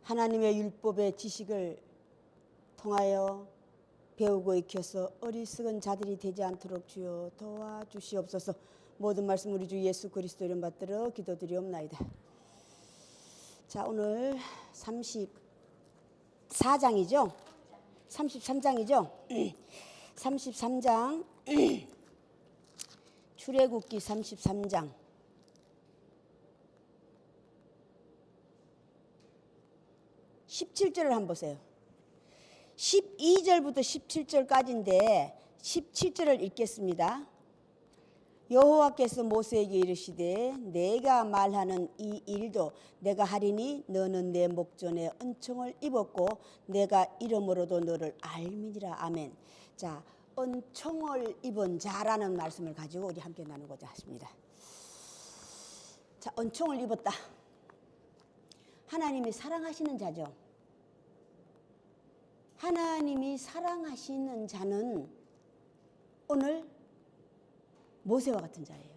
하나님의 율법의 지식을 통하여 배우고 익혀서 어리석은 자들이 되지 않도록 주여 도와주시옵소서. 모든 말씀 우리 주 예수 그리스도 이름 받들어 기도드리옵나이다. 자, 오늘 34장이죠? 33장이죠? 33장 출애굽기 33장 17절을 한번 보세요. 12절부터 17절까지인데 17절을 읽겠습니다. 여호와께서 모세에게 이르시되 내가 말하는 이 일도 내가 하리니 너는 내 목전에 은총을 입었고 내가 이름으로도 너를 알미니라. 아멘. 자, 은총을 입은 자라는 말씀을 가지고 우리 함께 나누고자 하십니다. 자, 은총을 입었다. 하나님이 사랑하시는 자죠. 하나님이 사랑하시는 자는 오늘 모세와 같은 자예요.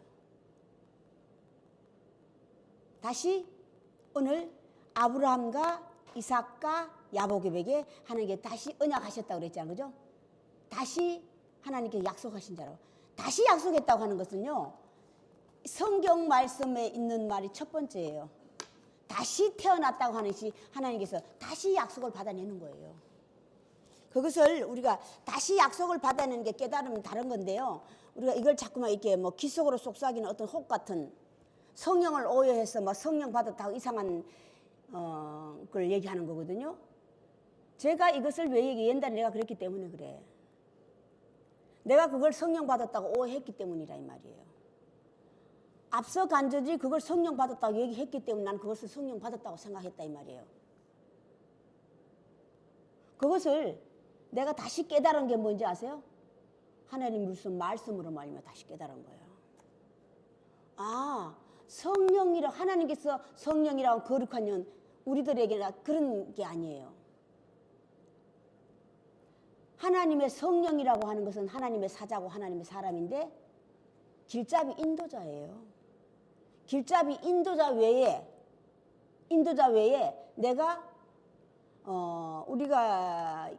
다시 오늘 아브라함과 이삭과 야곱에게 하나님께 다시 언약하셨다고 그랬잖아요. 그죠? 다시 하나님께 약속하신 자라고. 다시 약속했다고 하는 것은요, 성경 말씀에 있는 말이 첫 번째예요. 다시 태어났다고 하는 것이 하나님께서 다시 약속을 받아내는 거예요. 그것을 우리가 다시 약속을 받아내는 게 깨달으면 다른 건데요. 우리가 이걸 자꾸만 이렇게 뭐 귀 속으로 쏙삭이는 어떤 혹 같은 성령을 오해해서 뭐 성령 받았다고 이상한 걸 얘기하는 거거든요. 제가 이것을 왜 얘기해? 옛날에 내가 그랬기 때문에 그래. 내가 그걸 성령 받았다고 오해했기 때문이라 이 말이에요. 앞서 간절히 그걸 성령 받았다고 얘기했기 때문에 난 그것을 성령 받았다고 생각했다 이 말이에요. 그것을 내가 다시 깨달은 게 뭔지 아세요? 하나님 무슨 말씀으로 말미암아 다시 깨달은 거예요. 아, 성령이라 하나님께서 성령이라고 거룩한 년 우리들에게는 그런 게 아니에요. 하나님의 성령이라고 하는 것은 하나님의 사자고 하나님의 사람인데 길잡이 인도자예요. 길잡이 인도자 외에 내가 우리가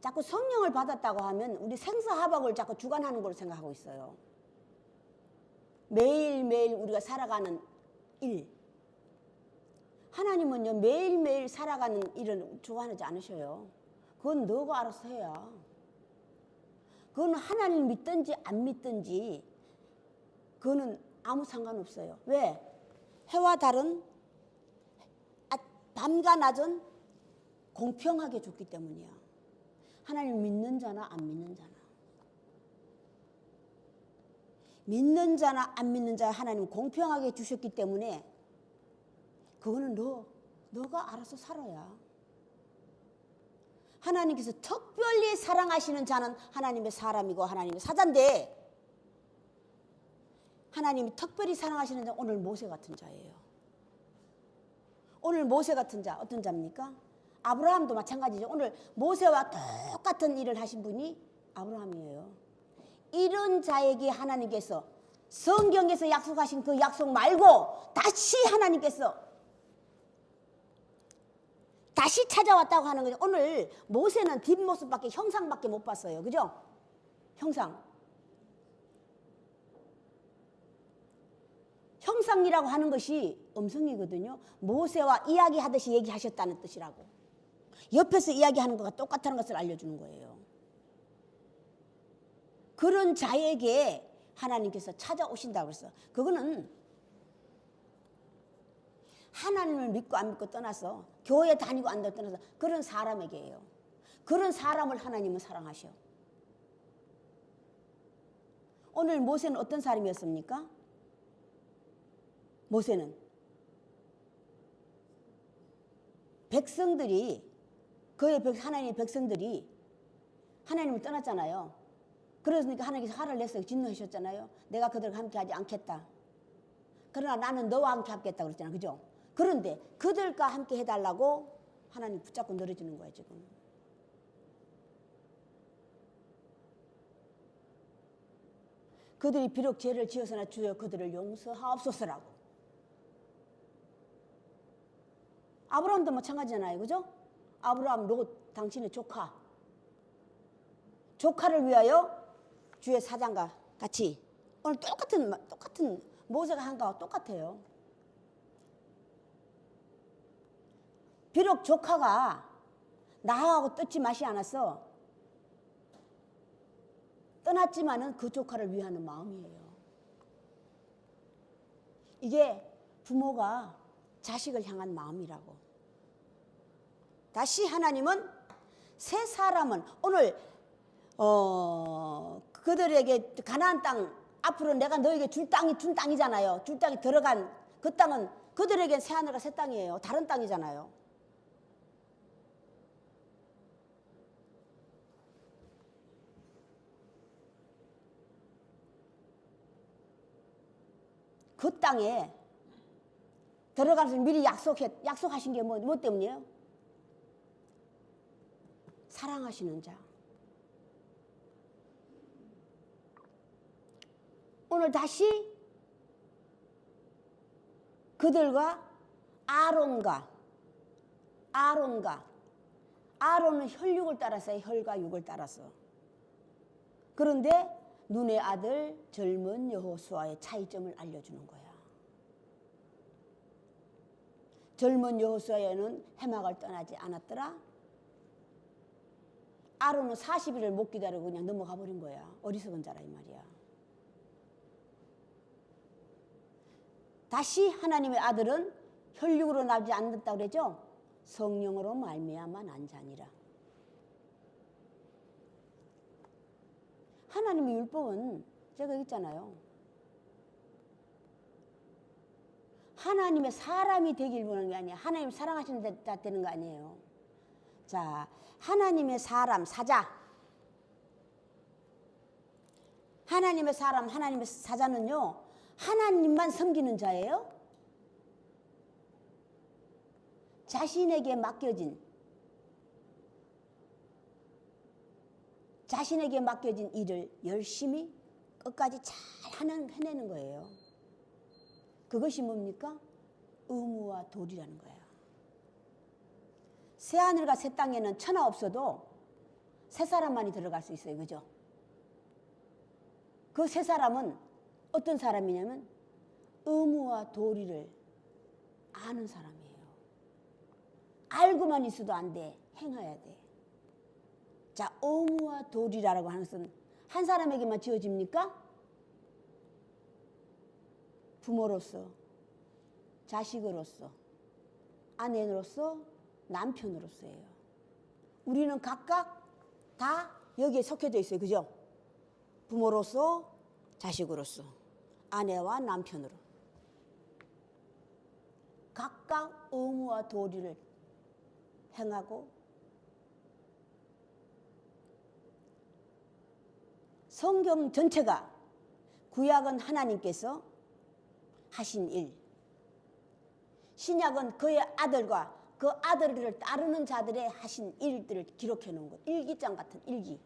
자꾸 성령을 받았다고 하면 우리 생사하박을 자꾸 주관하는 걸로 생각하고 있어요. 매일매일 우리가 살아가는 일. 하나님은요, 매일매일 살아가는 일은 주관하지 않으셔요. 그건 너가 알아서 해야. 그건 하나님 믿든지 안 믿든지 그거는 아무 상관없어요. 왜? 해와 달은 밤과 낮은 공평하게 줬기 때문이야. 하나님 믿는 자나 안 믿는 자나. 믿는 자나 안 믿는 자 하나님 공평하게 주셨기 때문에 그거는 너가 알아서 살아야. 하나님께서 특별히 사랑하시는 자는 하나님의 사람이고 하나님의 사자인데 하나님이 특별히 사랑하시는 자는 오늘 모세 같은 자예요. 오늘 모세 같은 자 어떤 자입니까? 아브라함도 마찬가지죠. 오늘 모세와 똑같은 일을 하신 분이 아브라함이에요. 이런 자에게 하나님께서 성경에서 약속하신 그 약속 말고 다시 하나님께서 다시 찾아왔다고 하는 거죠. 오늘 모세는 뒷모습밖에 형상밖에 못 봤어요. 그죠? 형상. 형상이라고 하는 것이 음성이거든요. 모세와 이야기하듯이 얘기하셨다는 뜻이라고. 옆에서 이야기하는 것과 똑같다는 것을 알려주는 거예요. 그런 자에게 하나님께서 찾아오신다고 그랬어. 그거는 하나님을 믿고 안 믿고 떠나서 교회 다니고 안 다니고 떠나서 그런 사람에게예요. 그런 사람을 하나님은 사랑하셔. 오늘 모세는 어떤 사람이었습니까? 모세는 백성들이 하나님의 백성들이 하나님을 떠났잖아요. 그러니까 하나님께서 화를 냈어요. 진노하셨잖아요. 내가 그들과 함께 하지 않겠다. 그러나 나는 너와 함께 하겠다 그랬잖아요. 그죠? 그런데 그들과 함께 해달라고 하나님 붙잡고 늘어지는 거예요 지금. 그들이 비록 죄를 지어서나 주여 그들을 용서하옵소서라고. 아브라함도 마찬가지잖아요. 그죠? 아브라함, 롯, 당신의 조카를 위하여 주의 사장과 같이 오늘 똑같은 모세가 한 거와 똑같아요. 비록 조카가 나하고 뜻지 맛이 않았어. 떠났지만은 그 조카를 위하는 마음이에요. 이게 부모가 자식을 향한 마음이라고. 다시 하나님은 새 사람은 오늘 그들에게 가나안 땅 앞으로 내가 너에게 줄 땅이잖아요. 줄 땅이 들어간 그 땅은 그들에겐 새 하늘과 새 땅이에요. 다른 땅이잖아요. 그 땅에 들어가서 미리 약속하신 게 뭐 때문이에요? 사랑하시는 자. 오늘 다시 그들과 아론은 혈육을 따랐어요. 혈과 육을 따라서. 그런데 눈의 아들 젊은 여호수아의 차이점을 알려주는 거야. 젊은 여호수아에는 해막을 떠나지 않았더라. 아론은 40일을 못 기다리고 그냥 넘어가 버린 거야. 어리석은 자라 이 말이야. 다시 하나님의 아들은 혈육으로 나지 않는다고 그랬죠? 성령으로 말미암아 난 자니라. 하나님의 율법은 제가 있잖아요. 하나님의 사람이 되길 원하는 게 아니에요. 하나님 사랑하시는 자 되는 거 아니에요. 자, 하나님의 사람, 사자. 하나님의 사람, 하나님의 사자는요, 하나님만 섬기는 자예요. 자신에게 맡겨진 일을 열심히 끝까지 잘 해내는 거예요. 그것이 뭡니까? 의무와 도리라는 거예요. 새 하늘과 새 땅에는 천하 없어도 새 사람만이 들어갈 수 있어요. 그죠? 그 새 사람은 어떤 사람이냐면 의무와 도리를 아는 사람이에요. 알고만 있어도 안 돼. 행해야 돼. 자, 의무와 도리라고 하는 것은 한 사람에게만 지어집니까? 부모로서, 자식으로서, 아내로서, 남편으로서예요. 우리는 각각 다 여기에 속해져 있어요. 그죠? 부모로서, 자식으로서, 아내와 남편으로. 각각 의무와 도리를 행하고 성경 전체가 구약은 하나님께서 하신 일, 신약은 그의 아들과 그 아들을 따르는 자들의 하신 일들을 기록해 놓은 것. 일기장 같은 일기.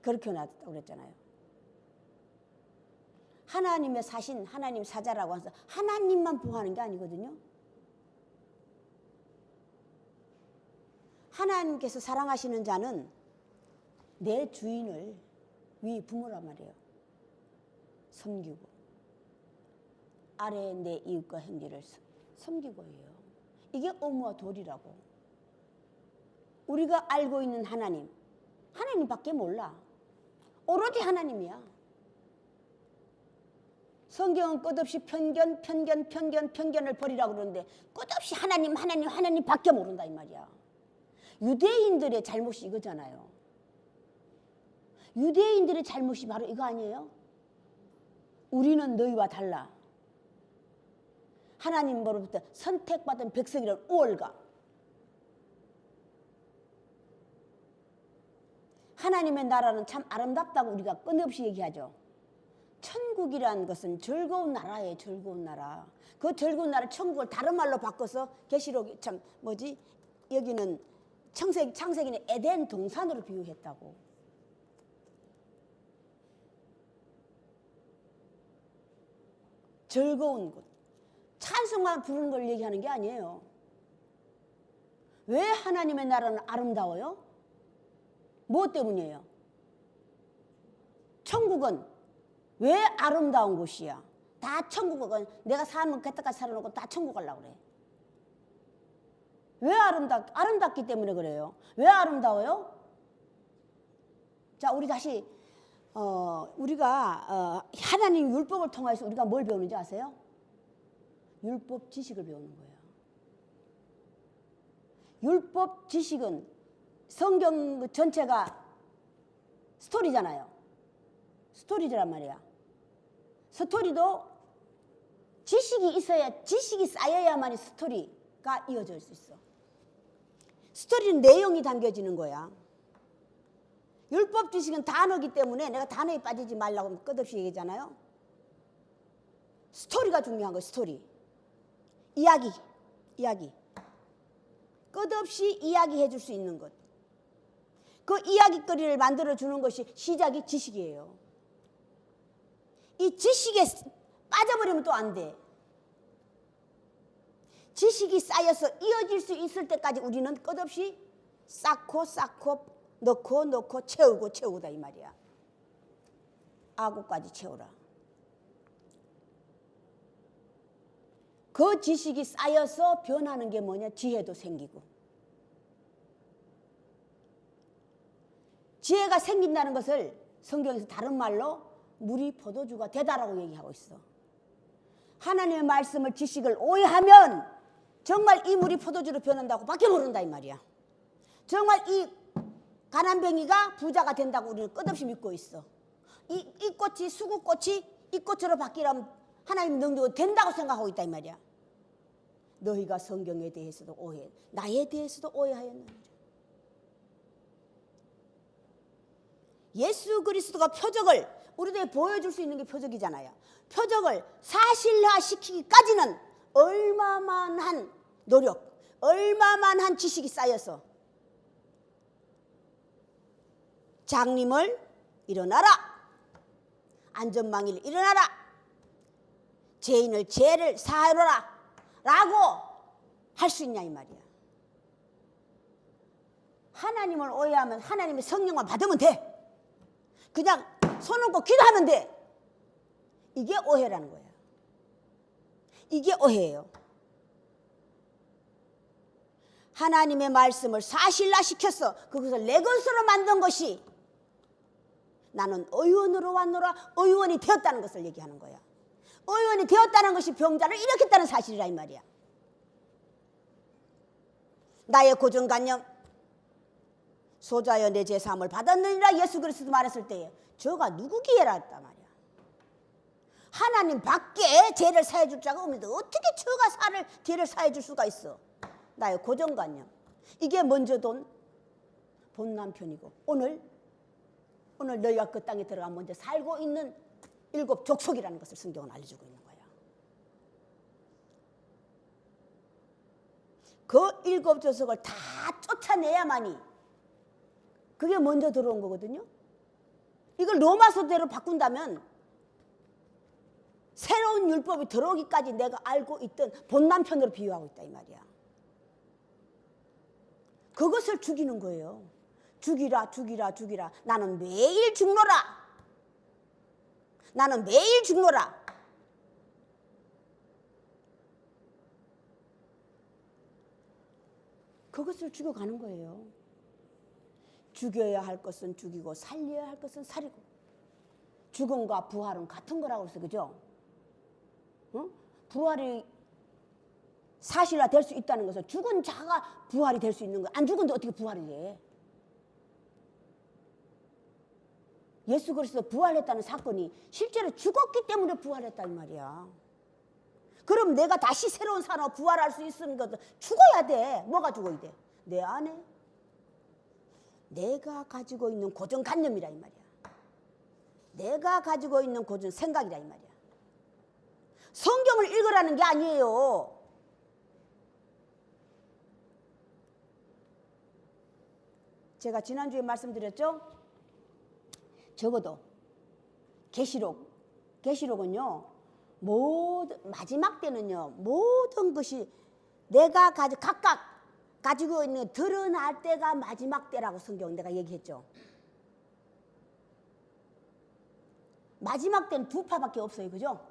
그렇게 놨다고 그랬잖아요. 하나님의 사신, 하나님 사자라고 해서 하나님만 보호하는 게 아니거든요. 하나님께서 사랑하시는 자는 내 주인을 위 부모란 말이에요. 섬기고 아래에 내 이웃과 형제를 섬기고 해요. 이게 의무와 도리라고. 우리가 알고 있는 하나님밖에 몰라. 오로지 하나님이야. 성경은 끝없이 편견을 버리라고 그러는데 끝없이 하나님밖에 모른다 이 말이야. 유대인들의 잘못이 이거잖아요. 유대인들의 잘못이 바로 이거 아니에요? 우리는 너희와 달라. 하나님으로부터 선택받은 백성이라는 우월감. 하나님의 나라는 참 아름답다고 우리가 끊임없이 얘기하죠. 천국이라는 것은 즐거운 나라예요. 즐거운 나라. 그 즐거운 나라 천국을 다른 말로 바꿔서 계시록이 여기는 창세기는 에덴 동산으로 비유했다고. 즐거운 곳. 찬송만 부르는 걸 얘기하는 게 아니에요. 왜 하나님의 나라는 아름다워요? 무엇 때문이에요? 천국은 왜 아름다운 곳이야? 다 천국은 내가 사는 그때까지 살아놓고 다 천국 가려고 그래. 왜 아름답기 때문에 그래요. 왜 아름다워요? 자, 우리 다시 우리가 하나님 율법을 통해서 우리가 뭘 배우는지 아세요? 율법 지식을 배우는 거예요. 율법 지식은 성경 전체가 스토리잖아요. 스토리란 말이야. 스토리도 지식이 있어야, 지식이 쌓여야만이 스토리가 이어질 수 있어. 스토리는 내용이 담겨지는 거야. 율법 지식은 단어이기 때문에 내가 단어에 빠지지 말라고 끝없이 얘기하잖아요. 스토리가 중요한 거예요. 스토리. 이야기. 끝없이 이야기해 줄 수 있는 것. 그 이야기거리를 만들어주는 것이 시작이 지식이에요. 이 지식에 빠져버리면 또 안 돼. 지식이 쌓여서 이어질 수 있을 때까지 우리는 끝없이 쌓고 넣고 채우고다 이 말이야. 아구까지 채우라. 그 지식이 쌓여서 변하는 게 뭐냐? 지혜도 생기고. 지혜가 생긴다는 것을 성경에서 다른 말로 물이 포도주가 되다라고 얘기하고 있어. 하나님의 말씀을 지식을 오해하면 정말 이 물이 포도주로 변한다고 밖에 모른다 이 말이야. 정말 이 가난뱅이가 부자가 된다고 우리는 끝없이 믿고 있어. 이 꽃이 수국꽃이 이 꽃으로 바뀌려면 하나님 능력이 된다고 생각하고 있다 이 말이야. 너희가 성경에 대해서도 오해, 나에 대해서도 오해하였느니라. 예수 그리스도가 표적을 우리들에게 보여줄 수 있는 게 표적이잖아요. 표적을 사실화시키기까지는 얼마만한 노력, 얼마만한 지식이 쌓여서 장님을 일어나라, 안전망이를 일어나라, 죄인을 죄를 사하여라 라고 할 수 있냐 이 말이야. 하나님을 오해하면 하나님의 성령만 받으면 돼. 그냥 손 얹고 기도하면 돼. 이게 오해라는 거야. 이게 오해예요. 하나님의 말씀을 사실화시켜서 그것을 내 것으로 만든 것이 나는 의원으로 왔노라, 의원이 되었다는 것을 얘기하는 거야. 의원이 되었다는 것이 병자를 일으켰다는 사실이라 이 말이야. 나의 고정관념, 소자여 내 제사함을 받았느니라 예수 그리스도 말했을 때에 저가 누구기에라 했단 말이야. 하나님 밖에 죄를 사해 줄 자가 없는데 어떻게 저가 죄를 사해 줄 수가 있어. 나의 고정관념. 이게 먼저 돈 본남편이고 오늘 너희가 그 땅에 들어가 먼저 살고 있는 7 족속이라는 것을 성경은 알려주고 있는 거야. 그 7 족속을 다 쫓아내야만이 그게 먼저 들어온 거거든요. 이걸 로마서대로 바꾼다면 새로운 율법이 들어오기까지 내가 알고 있던 본남편으로 비유하고 있다 이 말이야. 그것을 죽이는 거예요. 죽이라. 나는 매일 죽노라. 그것을 죽여가는 거예요. 죽여야 할 것은 죽이고 살려야 할 것은 살리고. 죽음과 부활은 같은 거라고 그랬어. 그죠? 부활이 사실화될 수 있다는 것은 죽은 자가 부활이 될 수 있는 거야. 안 죽은데 어떻게 부활이 돼? 예수 그리스도 부활했다는 사건이 실제로 죽었기 때문에 부활했단 말이야. 그럼 내가 다시 새로운 사람으로 부활할 수 있으면 죽어야 돼. 뭐가 죽어야 돼? 내 안에 내가 가지고 있는 고정관념이라 이 말이야. 내가 가지고 있는 고정 생각이라 이 말이야. 성경을 읽으라는 게 아니에요. 제가 지난주에 말씀드렸죠? 적어도 계시록은요 마지막 때는요, 모든 것이 내가 각각 가지고 있는 드러날 때가 마지막 때라고 성경 내가 얘기했죠. 마지막 때는 두 파밖에 없어요. 그죠?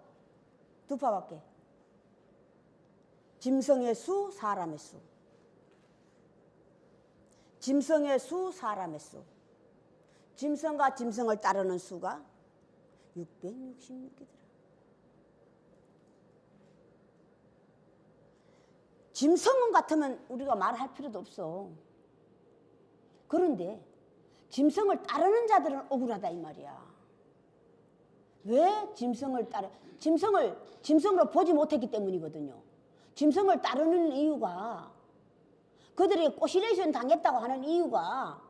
두 파밖에. 짐승의 수, 사람의 수. 짐승의 수, 사람의 수. 짐승과 짐승을 따르는 수가 666이더라. 짐승은 같으면 우리가 말할 필요도 없어. 그런데 짐승을 따르는 자들은 억울하다 이 말이야. 왜 짐승으로 보지 못했기 때문이거든요. 짐승을 따르는 이유가, 그들이 꼬시레이션 당했다고 하는 이유가,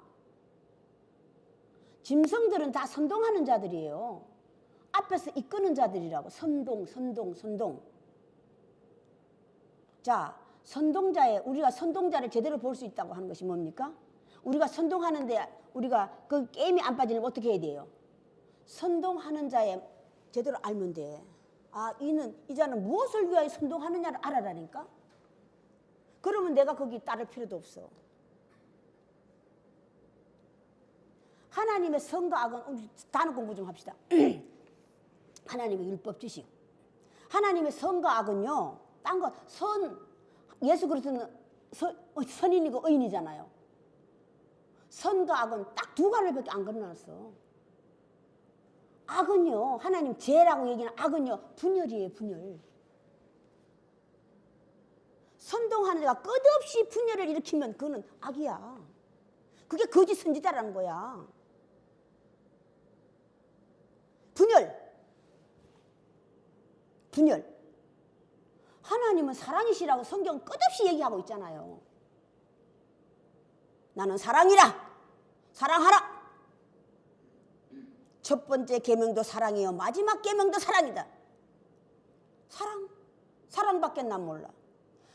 짐승들은 다 선동하는 자들이에요. 앞에서 이끄는 자들이라고. 선동. 자, 우리가 선동자를 제대로 볼 수 있다고 하는 것이 뭡니까? 우리가 선동하는데 우리가 그 게임이 안 빠지려면 어떻게 해야 돼요? 선동하는 자에 제대로 알면 돼. 아, 이 자는 무엇을 위하여 선동하느냐를 알아라니까? 그러면 내가 거기 따를 필요도 없어. 하나님의 선과 악은, 우리 단어 공부 좀 합시다. 하나님의 율법 지식. 하나님의 선과 악은요, 딴 거, 예수 그리스도는 선인이고 의인이잖아요. 선과 악은 딱 두 가지밖에 안 걸어놨어. 악은요, 하나님 죄라고 얘기하는 악은요, 분열이에요, 분열. 선동하는 자가 끝없이 분열을 일으키면 그거는 악이야. 그게 거짓 선지자라는 거야. 분열. 하나님은 사랑이시라고 성경 끝없이 얘기하고 있잖아요. 나는 사랑이라. 사랑하라. 첫 번째 계명도 사랑이요, 마지막 계명도 사랑이다. 사랑밖에 난 몰라.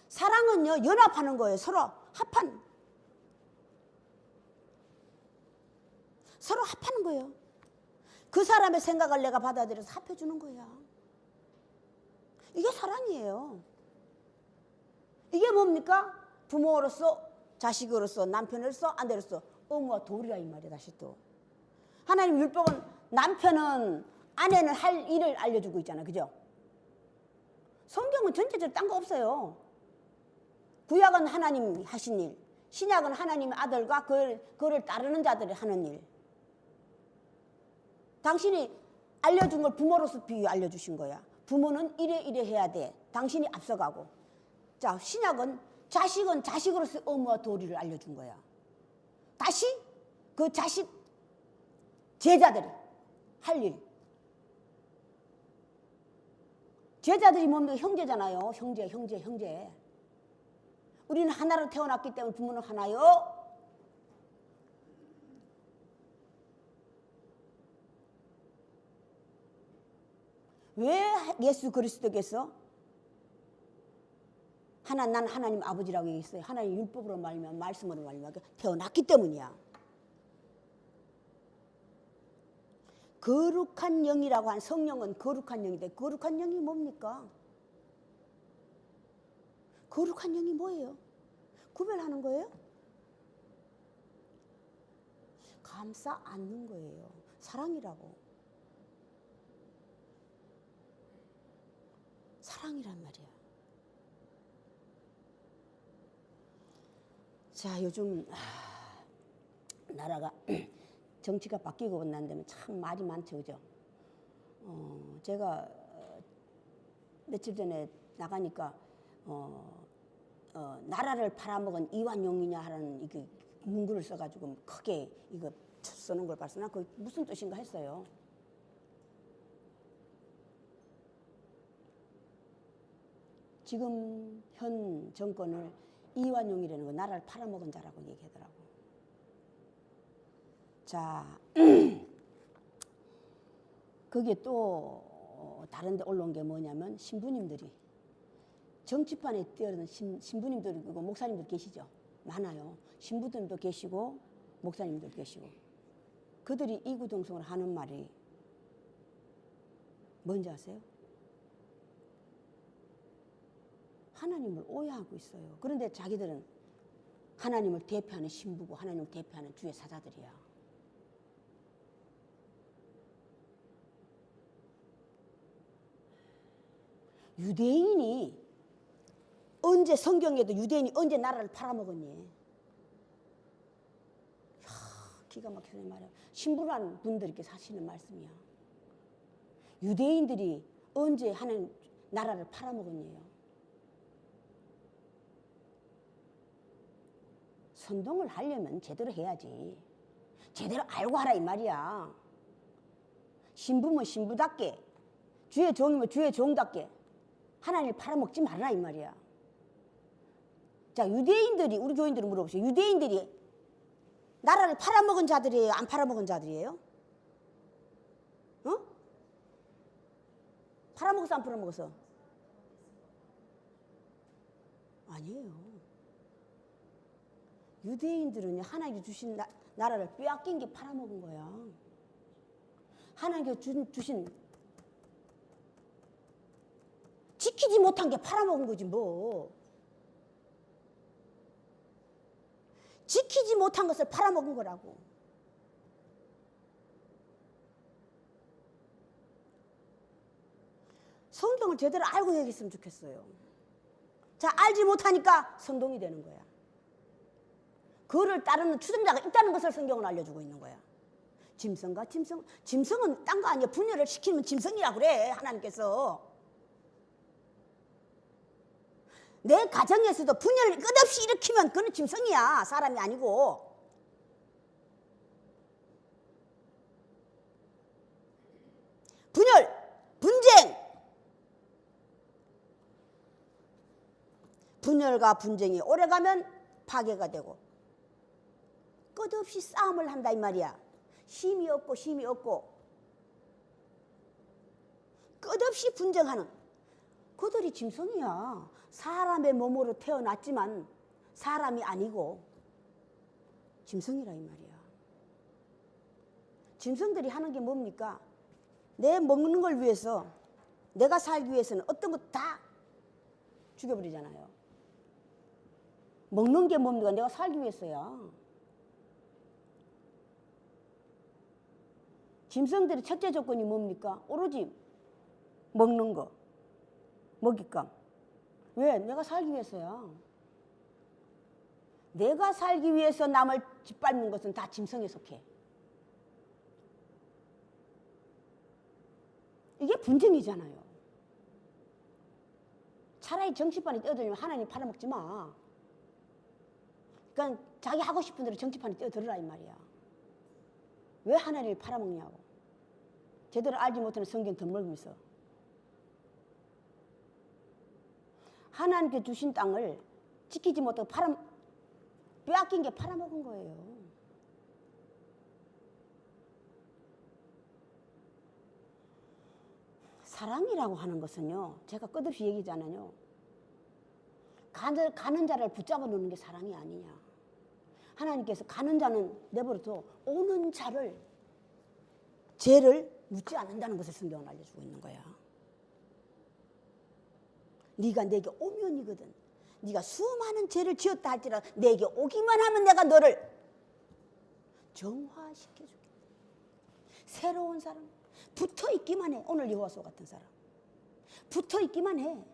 사랑은요, 연합하는 거예요. 서로 합하는 거예요. 그 사람의 생각을 내가 받아들여서 합해주는 거야. 이게 사랑이에요. 이게 뭡니까? 부모로서, 자식으로서, 남편으로서, 아내로서 의무와 도리라 이 말이야. 다시 또 하나님 율법은 남편은 아내는 할 일을 알려주고 있잖아요. 그죠? 성경은 전체적으로 딴 거 없어요. 구약은 하나님이 하신 일, 신약은 하나님의 아들과 그를 따르는 자들이 하는 일. 당신이 알려준 걸 부모로서 비유 알려주신 거야. 부모는 이래 해야 돼. 당신이 앞서가고. 자, 신약은 자식은 자식으로서 의무와 도리를 알려준 거야. 다시 그 자식 제자들이 할 일. 제자들이 뭡니까? 형제잖아요. 형제. 우리는 하나로 태어났기 때문에 부모는 하나요. 왜 예수 그리스도께서 난 하나님 아버지라고 얘기했어요. 하나님 율법으로 말미암아 말씀으로 말미암아 태어났기 때문이야. 거룩한 영이라고 한 성령은 거룩한 영인데, 거룩한 영이 뭡니까? 거룩한 영이 뭐예요? 구별하는 거예요? 감싸 안는 거예요. 사랑이라고. 사랑이란 말이야. 자, 요즘 나라가 정치가 바뀌고 난 다음에 참 말이 많죠. 그죠? 제가 며칠 전에 나가니까 나라를 팔아먹은 이완용이냐 하는 이게 문구를 써가지고 크게 이거 쓰는 걸 봤어. 나 그게 무슨 뜻인가 했어요. 지금 현 정권을 이완용이라는 거 나라를 팔아먹은 자라고 얘기하더라고. 자, 그게 또 다른 데 올라온 게 뭐냐면 신부님들이 정치판에 뛰어든 신부님들, 목사님들 계시죠? 많아요. 신부들도 계시고 목사님들 계시고. 그들이 이구동성을 하는 말이 뭔지 아세요? 하나님을 오해하고 있어요. 그런데 자기들은 하나님을 대표하는 신부고 하나님을 대표하는 주의 사자들이야. 유대인이 언제 성경에도 유대인이 언제 나라를 팔아먹었니? 이야, 기가 막히네 말이야. 신부라는 분들이 이렇게 사시는 말씀이야. 유대인들이 언제 하나님 나라를 팔아먹었니요? 선동을 하려면 제대로 해야지. 제대로 알고 하라 이 말이야. 신부면 신부답게, 주의 종이면 주의 종답게 하나님을 팔아먹지 말라 이 말이야. 자, 유대인들이, 우리 교인들은 물어보세요. 유대인들이 나라를 팔아먹은 자들이에요? 안 팔아먹은 자들이에요? 어? 팔아먹었어 안 팔아먹었어? 아니에요. 유대인들은 하나님께 주신 나라를 빼앗긴 게 팔아먹은 거야. 하나님께 주신 지키지 못한 게 팔아먹은 거지 뭐. 지키지 못한 것을 팔아먹은 거라고. 성경을 제대로 알고 얘기했으면 좋겠어요. 자, 알지 못하니까 선동이 되는 거야. 그거를 따르는 추종자가 있다는 것을 성경은 알려주고 있는 거야. 짐승과 짐승, 짐승은 딴 거 아니야. 분열을 시키면 짐승이라고 그래 하나님께서. 내 가정에서도 분열을 끝없이 일으키면 그건 짐승이야. 사람이 아니고. 분열, 분쟁. 분열과 분쟁이 오래가면 파괴가 되고 끝없이 싸움을 한다 이 말이야. 힘이 없고 힘이 없고 끝없이 분쟁하는 그들이 짐승이야. 사람의 몸으로 태어났지만 사람이 아니고 짐승이라 이 말이야. 짐승들이 하는 게 뭡니까? 내 먹는 걸 위해서, 내가 살기 위해서는 어떤 것 다 죽여버리잖아요. 먹는 게 뭡니까? 내가 살기 위해서야. 짐승들의 첫째 조건이 뭡니까? 오로지 먹는 거, 먹잇감. 왜? 내가 살기 위해서야. 내가 살기 위해서 남을 짓밟는 것은 다 짐승에 속해. 이게 분쟁이잖아요. 차라리 정치판에 뛰어들면 하나님 팔아먹지 마. 그러니까 자기 하고 싶은 대로 정치판에 뛰어들으라 이 말이야. 왜 하나님을 팔아먹냐고. 제대로 알지 못하는 성경 덧물고 있어. 하나님께 주신 땅을 지키지 못하고 빼앗긴 게 팔아먹은 거예요. 사랑이라고 하는 것은요, 제가 끝없이 얘기하잖아요. 가는 자를 붙잡아 놓는 게 사랑이 아니냐. 하나님께서 가는 자는 내버려둬 오는 자를, 죄를 묻지 않는다는 것을 성경은 알려주고 있는 거야. 네가 내게 오면이거든. 네가 수많은 죄를 지었다 할지라도 내게 오기만 하면 내가 너를 정화시켜줄게. 새로운 사람, 붙어 있기만 해. 오늘 여호와서 같은 사람 붙어 있기만 해.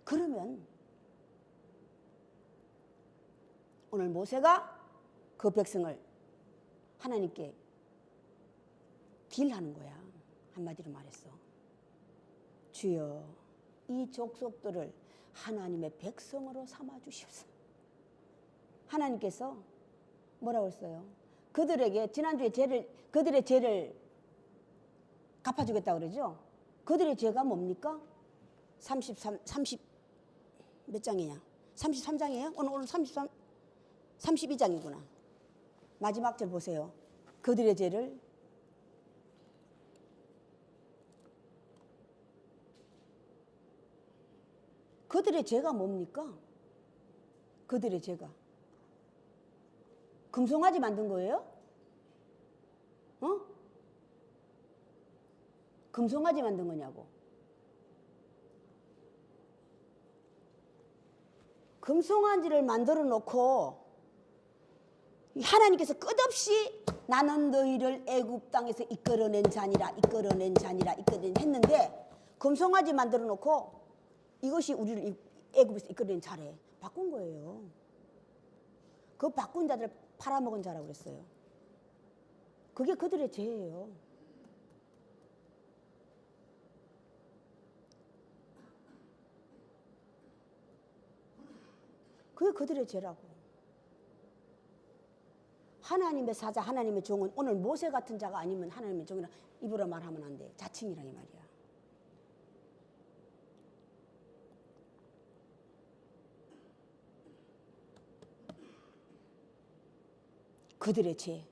그러면 오늘 모세가 그 백성을 하나님께 딜하는 거야. 한마디로 말했어. 주여, 이 족속들을 하나님의 백성으로 삼아 주시옵소서. 하나님께서 뭐라고 했어요? 그들에게 지난주에 그들의 죄를 갚아주겠다고 그러죠. 그들의 죄가 뭡니까? 30 몇 장이냐? 33장이에요? 오늘 32장이구나. 마지막 절 보세요. 그들의 죄를 그들의 죄가 뭡니까? 그들의 죄가 금송아지 만든 거예요? 어? 금송아지 만든 거냐고. 금송아지를 만들어 놓고 하나님께서 끝없이 나는 너희를 애굽 땅에서 이끌어낸 자니라 이끌어낸 자니라 이끌어낸 했는데 금송아지 만들어 놓고 이것이 우리를 애굽에서 이끌어낸 자래. 바꾼 거예요. 그 바꾼 자들 팔아먹은 자라고 그랬어요. 그게 그들의 죄예요. 그게 그들의 죄라고. 하나님의 사자, 하나님의 종은 오늘 모세 같은 자가 아니면 하나님의 종이라 입으로 말하면 안 돼. 자칭이라 이 말이야. 그들의 죄.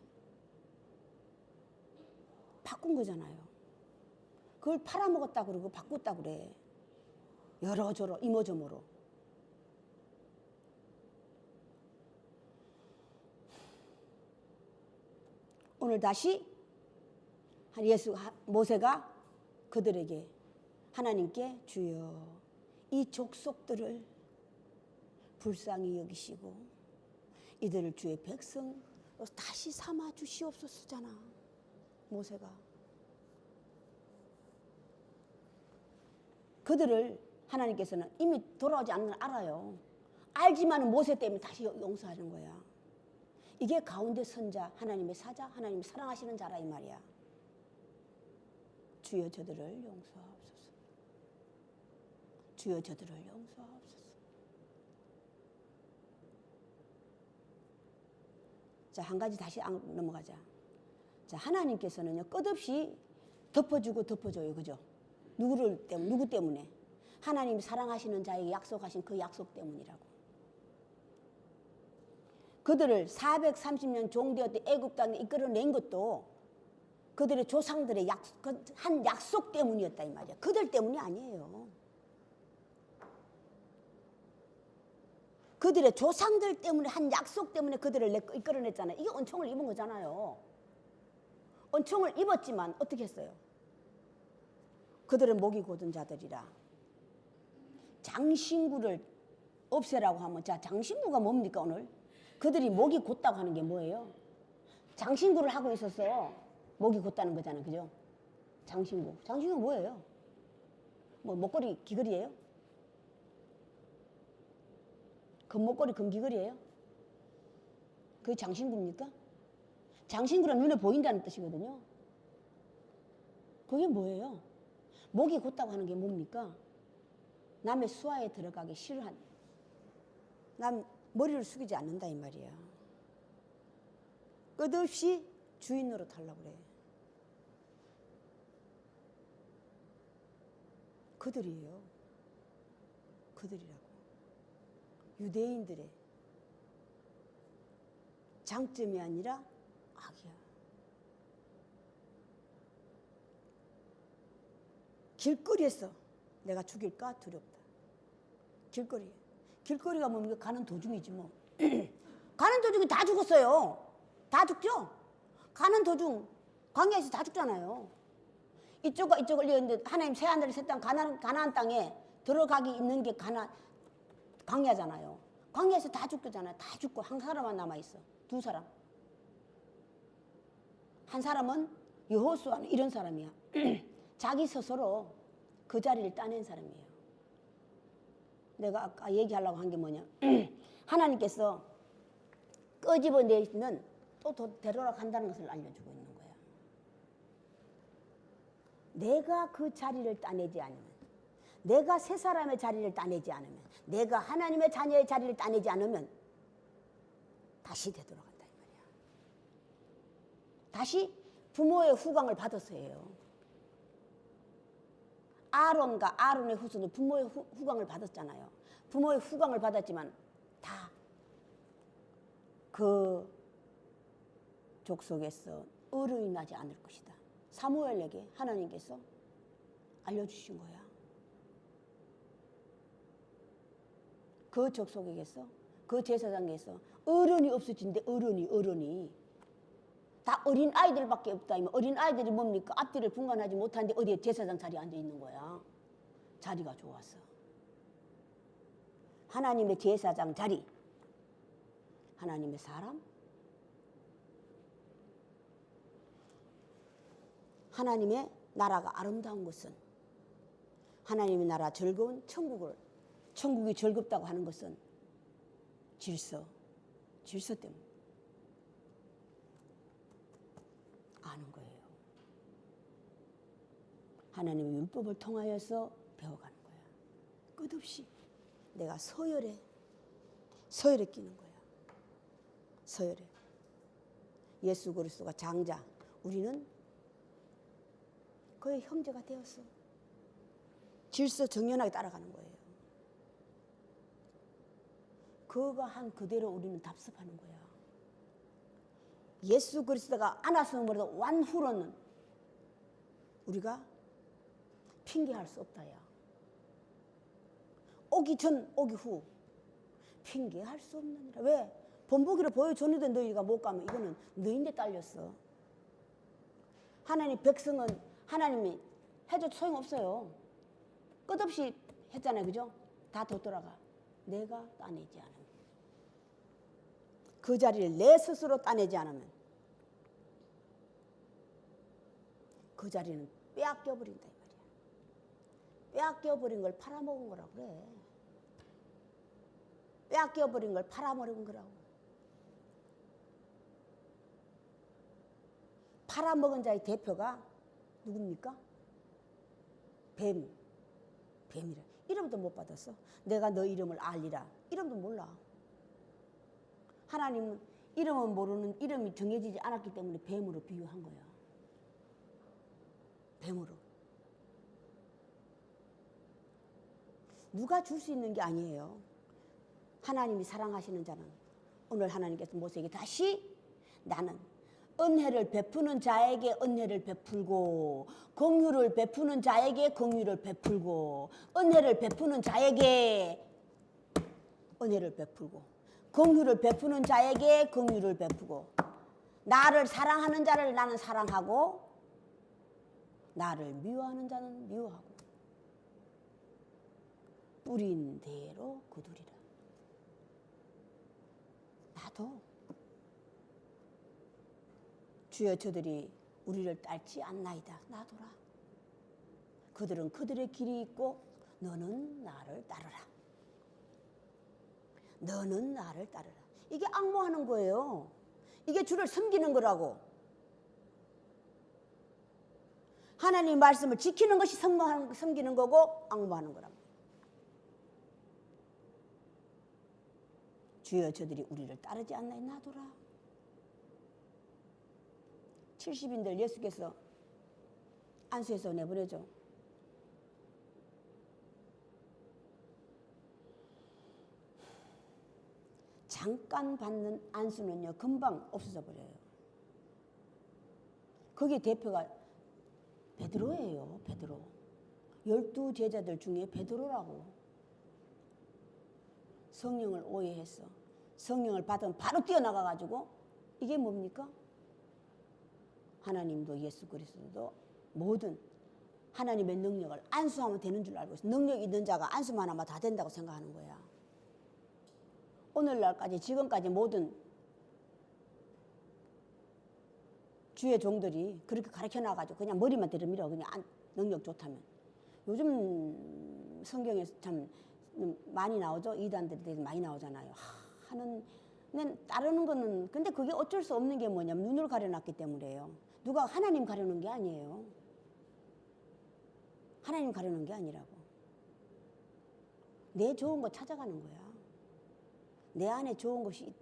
바꾼 거잖아요. 그걸 팔아먹었다 그러고 바꿨다 그래. 여러저러 이모저모로. 오늘 다시 모세가 그들에게 하나님께 주여 이 족속들을 불쌍히 여기시고 이들을 주의 백성 다시 삼아 주시옵소서잖아. 모세가 그들을 하나님께서는 이미 돌아오지 않는 걸 알아요. 알지만 모세 때문에 다시 용서하는 거야. 이게 가운데 선자, 하나님의 사자, 하나님이 사랑하시는 자라 이 말이야. 주여 저들을 용서하옵소서. 주여 저들을 용서하옵소서. 자, 한 가지 다시 넘어가자. 자, 하나님께서는요 끝없이 덮어주고 덮어줘요, 그죠? 누구 때문에? 하나님이 사랑하시는 자에게 약속하신 그 약속 때문이라고. 그들을 430년 종되었을 때 애굽 땅에 이끌어낸 것도 그들의 조상들의 한 약속 때문이었다 이 말이야. 그들 때문이 아니에요. 그들의 조상들 때문에 한 약속 때문에 그들을 이끌어냈잖아요. 이게 은총을 입은 거잖아요. 은총을 입었지만 어떻게 했어요? 그들은 목이 곧은 자들이라. 장신구를 없애라고 하면 자 장신구가 뭡니까 오늘? 그들이 목이 곧다고 하는 게 뭐예요? 장신구를 하고 있어서 목이 곧다는 거잖아요. 그죠? 장신구. 장신구가 뭐예요? 뭐 목걸이 귀걸이에요? 금목걸이 금귀걸이에요? 그게 장신구입니까? 장신구는 눈에 보인다는 뜻이거든요. 그게 뭐예요? 목이 곧다고 하는 게 뭡니까? 남의 수하에 들어가기 싫어한, 남 머리를 숙이지 않는다 이 말이야. 끝없이 주인 노릇하려고 그래. 그들이에요. 그들이라고. 유대인들의 장점이 아니라 악이야. 길거리에서 내가 죽일까 두렵다. 길거리가 뭡니까? 가는 도중이지 뭐. 가는 도중에 다 죽었어요. 다 죽죠? 가는 도중 광야에서 다 죽잖아요. 이쪽과 이쪽을 이었는데 하나님 새하늘을 새 땅 가나안 땅에 들어가기 있는 게 광야잖아요. 광야에서 다 죽잖아요. 다 죽고 한 사람만 남아있어. 두 사람. 한 사람은 여호수아는 이런 사람이야. 자기 스스로 그 자리를 따낸 사람이에요. 내가 아까 얘기하려고 한 게 뭐냐. 하나님께서 끄집어내면 또 되돌아간다는 것을 알려주고 있는 거야. 내가 그 자리를 따내지 않으면, 내가 새 사람의 자리를 따내지 않으면, 내가 하나님의 자녀의 자리를 따내지 않으면 다시 되돌아간다 이 말이야. 다시 부모의 후광을 받아서 해요. 아론과 아론의 후손은 부모의 후광을 받았잖아요. 부모의 후광을 받았지만 다 그 족속에서 어른이 나지 않을 것이다. 사무엘에게 하나님께서 알려주신 거야. 그 족속에게서, 그 제사장에게서 어른이 없어진대. 어른이 다 어린 아이들밖에 없다. 어린 아이들이 뭡니까? 앞뒤를 분간하지 못하는데 어디에 제사장 자리에 앉아 있는 거야. 자리가 좋았어. 하나님의 제사장 자리, 하나님의 사람, 하나님의 나라가 아름다운 것은, 하나님의 나라 즐거운 천국이 즐겁다고 하는 것은 질서 때문에 아는 거예요. 하나님의 율법을 통하여서 배워가는 거야. 끝없이 내가 서열에 끼는 거야. 서열에. 예수 그리스도가 장자, 우리는 그의 형제가 되었어. 질서 정연하게 따라가는 거예요. 그가 한 그대로 우리는 답습하는 거야. 예수 그리스도가 안 왔으면 뭐라도 완 후로는 우리가 핑계할 수 없다. 야. 오기 전, 오기 후 핑계할 수 없느니라. 왜? 본보기를 보여줬는데 너희가 못 가면 이거는 너희인데 딸렸어. 하나님 백성은 하나님이 해줘도 소용없어요. 끝없이 했잖아요. 그죠? 다 더-돌아가. 내가 따내지 않으면. 그 자리를 내 스스로 따내지 않으면 그 자리는 빼앗겨버린다 이 말이야. 빼앗겨버린 걸 팔아먹은 거라고 그래. 빼앗겨버린 걸 팔아먹은 거라고. 팔아먹은 자의 대표가 누굽니까? 뱀이라. 이름도 못 받았어. 내가 너 이름을 알리라. 이름도 몰라. 하나님은 이름은 모르는, 이름이 정해지지 않았기 때문에 뱀으로 비유한 거야. 뱀으로. 누가 줄 수 있는 게 아니에요. 하나님이 사랑하시는 자는 오늘 하나님께서 모세에게 다시 나는 은혜를 베푸는 자에게 은혜를 베풀고 긍휼을 베푸는 자에게 긍휼을 베풀고 은혜를 베푸는 자에게 은혜를 베풀고 긍휼을 베푸는 자에게 긍휼을 베푸고 나를 사랑하는 자를 나는 사랑하고 나를 미워하는 자는 미워하고 뿌린 대로 거두리라. 나도 주여 저들이 우리를 딸지 않나이다. 놔둬라. 그들은 그들의 길이 있고 너는 나를 따르라. 너는 나를 따르라. 이게 앙모하는 거예요. 이게 주를 섬기는 거라고. 하나님 말씀을 지키는 것이 섬기는 거고 앙모하는 거라고. 주여 저들이 우리를 따르지 않나이. 놔둬라. 70인들 예수께서 안수해서 내보내죠. 잠깐 받는 안수는요 금방 없어져 버려요. 거기에 대표가 베드로예요. 베드로. 12 제자들 중에 베드로라고. 성령을 오해했어. 성령을 받으면 바로 뛰어나가가지고 이게 뭡니까? 하나님도 예수 그리스도도 모든 하나님의 능력을 안수하면 되는 줄 알고 있어. 능력 있는 자가 안수만 하면 다 된다고 생각하는 거야. 오늘날까지 지금까지 모든 주의 종들이 그렇게 가르쳐놔가지고 그냥 머리만 들이밀어. 그냥 능력 좋다면. 요즘 성경에서 참 많이 나오죠. 이단들이 많이 나오잖아요. 하는 따르는 거는 근데 그게 어쩔 수 없는 게 뭐냐면 눈을 가려놨기 때문에요. 누가 하나님 가려놓은 게 아니에요. 하나님 가려놓은 게 아니라고. 내 좋은 거 찾아가는 거야. 내 안에 좋은 것이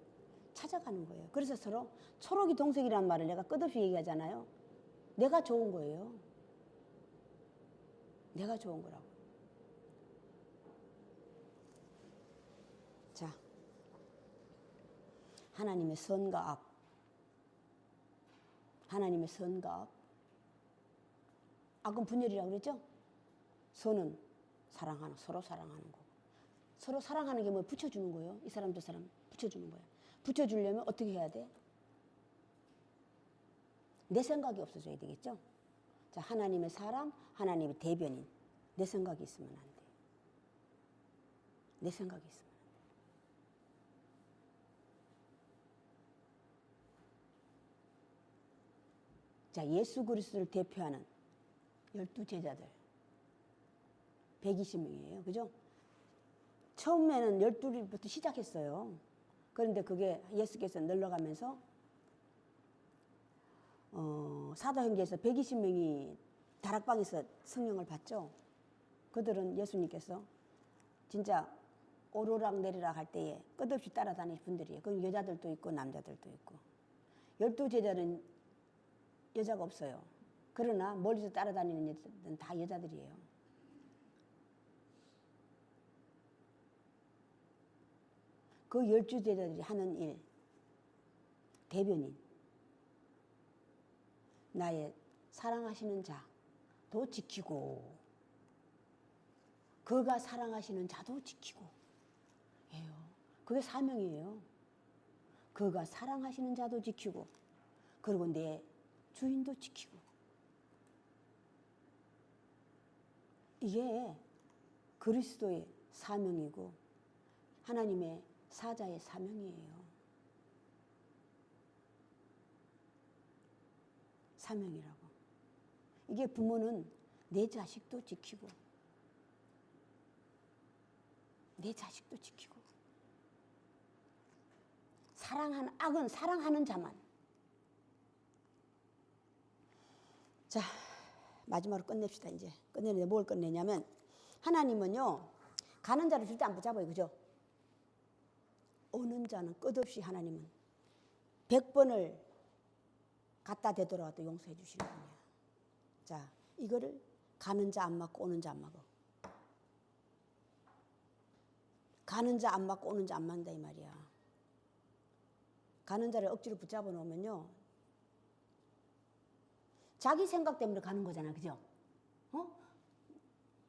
찾아가는 거예요. 그래서 서로 초록이 동색이라는 말을 내가 끝없이 얘기하잖아요. 내가 좋은 거예요. 내가 좋은 거라고. 자, 하나님의 선과 악. 하나님의 선과 악. 악은 분열이라고 그랬죠? 선은 사랑하는, 서로 사랑하는 거고. 서로 사랑하는 게 뭐 붙여주는 거예요. 이 사람 저 사람 붙여주는 거예요. 붙여주려면 어떻게 해야 돼? 내 생각이 없어져야 되겠죠? 자, 하나님의 사람, 하나님의 대변인. 내 생각이 있으면 안 돼. 내 생각이 있으면 안 돼. 자, 예수 그리스도를 대표하는 12제자들 120명이에요. 그죠? 처음에는 12부터 시작했어요. 그런데 그게 예수께서 늘러가면서 사도행전에서 120명이 다락방에서 성령을 받죠. 그들은 예수님께서 진짜 오르락 내리락 할 때에 끝없이 따라다니는 분들이에요. 그 여자들도 있고 남자들도 있고. 12제자는 여자가 없어요. 그러나 멀리서 따라다니는 여자들은 다 여자들이에요. 그 12제자들이 하는 일, 대변인. 나의 사랑하시는 자도 지키고 그가 사랑하시는 자도 지키고 해요. 그게 사명이에요. 그가 사랑하시는 자도 지키고 그리고 내 주인도 지키고 이게 그리스도의 사명이고 하나님의 사자의 사명이에요. 사명이라고. 이게 부모는 내 자식도 지키고 내 자식도 지키고 사랑하는 악은 사랑하는 자만. 자, 마지막으로 끝냅시다. 이제 끝내는데 뭘 끝내냐면 하나님은요 가는 자를 절대 안 붙잡아요. 그죠? 오는 자는 끝없이 하나님은 100번을 갖다 대돌아와도 용서해 주시는 분이야. 자, 이거를 가는 자 안 맞고 오는 자 안 맞고 가는 자 안 맞고 오는 자 안 맞는다 이 말이야. 가는 자를 억지로 붙잡아 놓으면요 자기 생각 때문에 가는 거잖아. 그죠?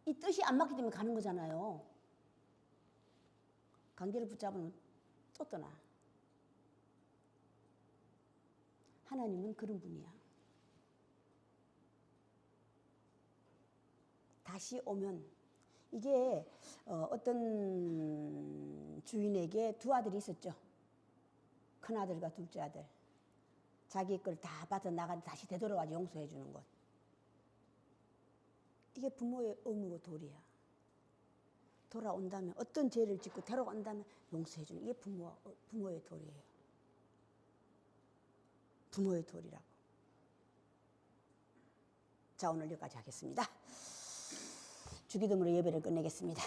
이 뜻이 안 맞기 때문에 가는 거잖아요. 관계를 붙잡으면 또 떠나. 하나님은 그런 분이야. 다시 오면 이게 어떤 주인에게 두 아들이 있었죠. 큰아들과 둘째 아들. 자기 걸 다 받아 나가서 다시 되돌아와서 용서해 주는 것. 이게 부모의 의무고 도리야. 돌아온다면 어떤 죄를 짓고 데려온다면 용서해 주는 이게 부모의 도리예요. 부모의 도리라고. 자, 오늘 여기까지 하겠습니다. 주기도문으로 예배를 끝내겠습니다.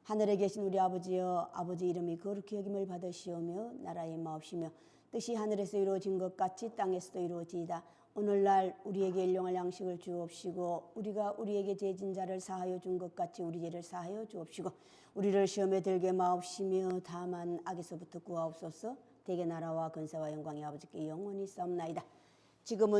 하늘에 계신 우리 아버지여, 아버지 이름이 거룩히 여김을 받으시오며 나라의 마옵시며 뜻이 하늘에서 이루어진 것 같이 땅에서도 이루어지이다. 오늘날 우리에게 일용할 양식을 주옵시고 우리가 우리에게 죄진 자를 사하여 준 것 같이 우리 죄를 사하여 주옵시고 우리를 시험에 들게 마옵시며 다만 악에서부터 구하옵소서. 대개 나라와 근세와 영광이 아버지께 영원히 싸움나이다. 지금은